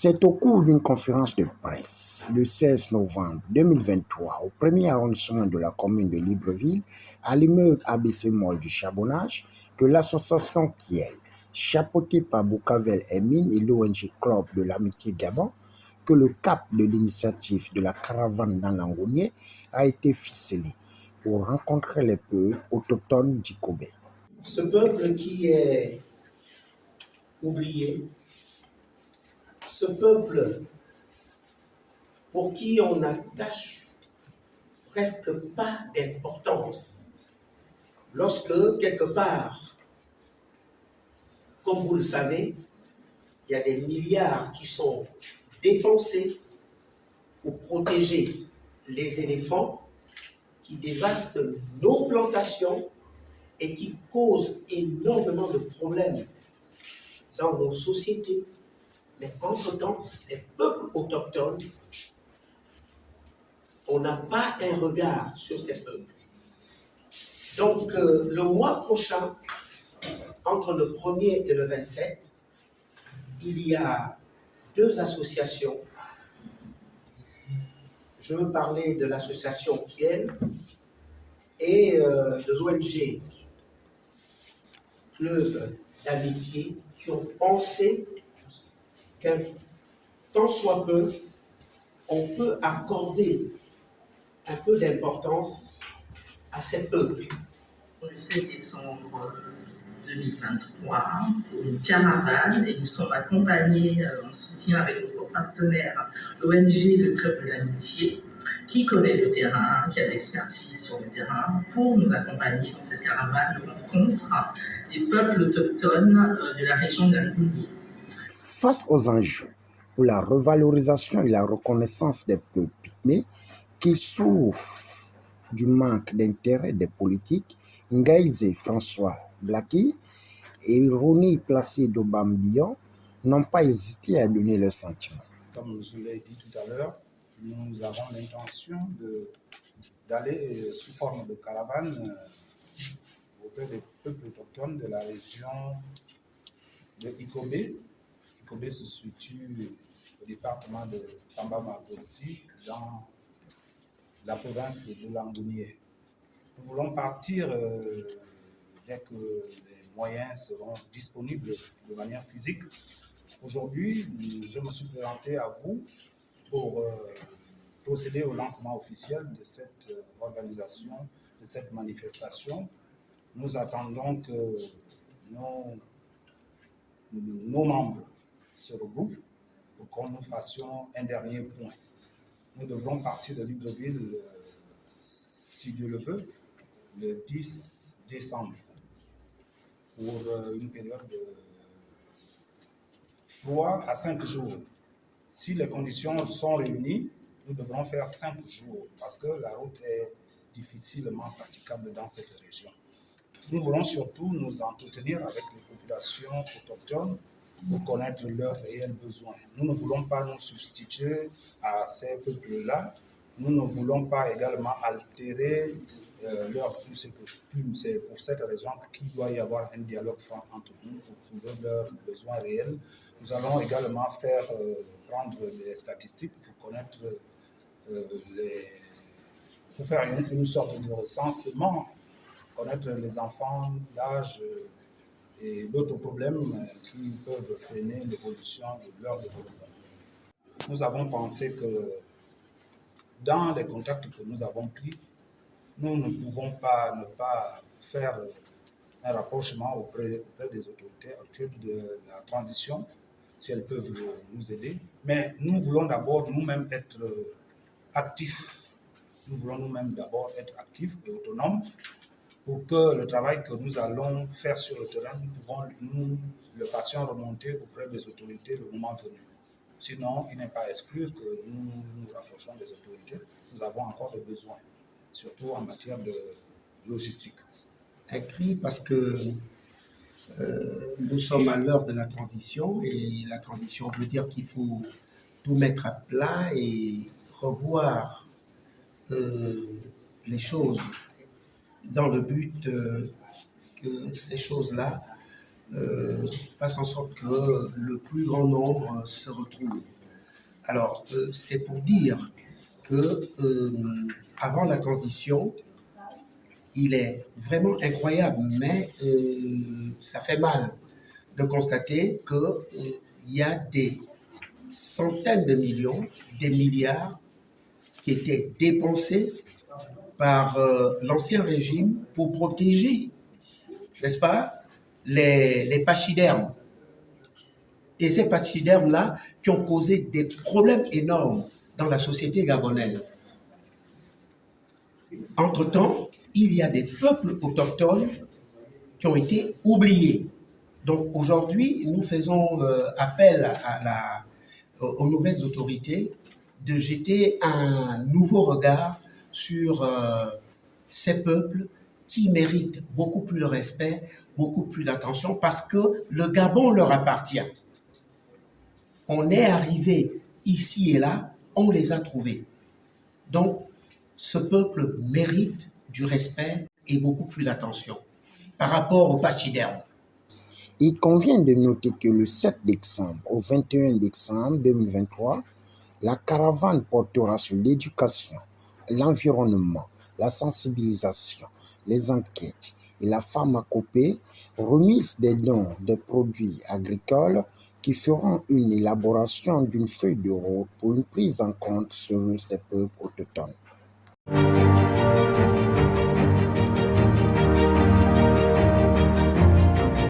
C'est au cours d'une conférence de presse le 16 novembre 2023 au premier arrondissement de la commune de Libreville, à l'immeuble ABC Mall du Charbonnage, que l'association Kiel, chapeautée par Boukavel Emine et l'ONG Club de l'Amitié Gabon, que le cap de l'initiative de la caravane dans l'Angonier a été ficelé pour rencontrer les peuples autochtones d'Ikobé. Ce peuple qui est oublié, ce peuple pour qui on n'attache presque pas d'importance, lorsque quelque part, comme vous le savez, il y a des milliards qui sont dépensés pour protéger les éléphants qui dévastent nos plantations et qui causent énormément de problèmes dans nos sociétés. Mais entre-temps, ces peuples autochtones, on n'a pas un regard sur ces peuples. Donc, le mois prochain, entre le 1er et le 27, il y a deux associations. Je veux parler de l'association Kiel et de l'ONG Club d'Amitié qui ont pensé qu'un tant soit peu, on peut accorder un peu d'importance à ces peuples. Le 16 décembre 2023, pour une caravane, et nous sommes accompagnés en soutien avec notre partenaire, l'ONG, le Club de l'Amitié, qui connaît le terrain, qui a de l'expertise sur le terrain, pour nous accompagner dans cette caravane de rencontre des peuples autochtones de la région de l'Angonier. Face aux enjeux pour la revalorisation et la reconnaissance des peuples pygmées qui souffrent du manque d'intérêt des politiques, Ngaïzé François Blaki et Roni Placido Bambion n'ont pas hésité à donner leurs sentiments. Comme je l'ai dit tout à l'heure, nous avons l'intention d'aller sous forme de caravane auprès des peuples autochtones de la région de Ikobé. Ikobé se situe au département de Samba-Margossi, dans la province de l'Angonier. Nous voulons partir dès que les moyens seront disponibles de manière physique. Aujourd'hui, je me suis présenté à vous pour procéder au lancement officiel de cette organisation, de cette manifestation. Nous attendons que nos membres se regroupent pour que nous fassions un dernier point. Nous devrons partir de Libreville, si Dieu le veut, le 10 décembre pour une période de 3 à 5 jours. Si les conditions sont réunies, nous devrons faire 5 jours parce que la route est difficilement praticable dans cette région. Nous voulons surtout nous entretenir avec les populations autochtones pour connaître leurs réels besoins. Nous ne voulons pas nous substituer à ces peuples-là. Nous ne voulons pas également altérer leurs plumes. C'est pour cette raison qu'il doit y avoir un dialogue franc entre nous pour trouver leurs besoins réels. Nous allons également prendre des statistiques pour connaître pour faire une sorte de recensement, connaître les enfants, l'âge et d'autres problèmes qui peuvent freiner l'évolution de leur développement. Nous avons pensé que dans les contacts que nous avons pris, nous ne pouvons pas ne pas faire un rapprochement auprès des autorités actuelles de la transition, si elles peuvent nous aider. Mais nous voulons d'abord nous-mêmes être actifs. Nous voulons nous-mêmes d'abord être actifs et autonomes pour que le travail que nous allons faire sur le terrain, nous le fassions remonter auprès des autorités le moment venu. Sinon, il n'est pas exclu que nous nous rapprochons des autorités. Nous avons encore des besoins, surtout en matière de logistique. Écrit parce que nous sommes à l'heure de la transition et la transition veut dire qu'il faut tout mettre à plat et revoir les choses dans le but que ces choses-là fassent en sorte que le plus grand nombre se retrouve. Alors, c'est pour dire que avant la transition, il est vraiment incroyable, mais ça fait mal de constater qu'il y a des centaines de millions, des milliards qui étaient dépensés par l'ancien régime pour protéger, n'est-ce pas, les pachydermes. Et ces pachydermes-là qui ont causé des problèmes énormes dans la société gabonaise. Entre-temps, il y a des peuples autochtones qui ont été oubliés. Donc aujourd'hui, nous faisons appel aux nouvelles autorités de jeter un nouveau regard sur ces peuples qui méritent beaucoup plus de respect, beaucoup plus d'attention, parce que le Gabon leur appartient. On est arrivé ici et là, on les a trouvés. Donc, ce peuple mérite du respect et beaucoup plus d'attention par rapport au pachyderme. Il convient de noter que le 7 décembre au 21 décembre 2023, la caravane portera sur l'éducation, l'environnement, la sensibilisation, les enquêtes et la pharmacopée, remise des dons des produits agricoles qui feront une élaboration d'une feuille de route pour une prise en compte sérieuse des peuples autochtones.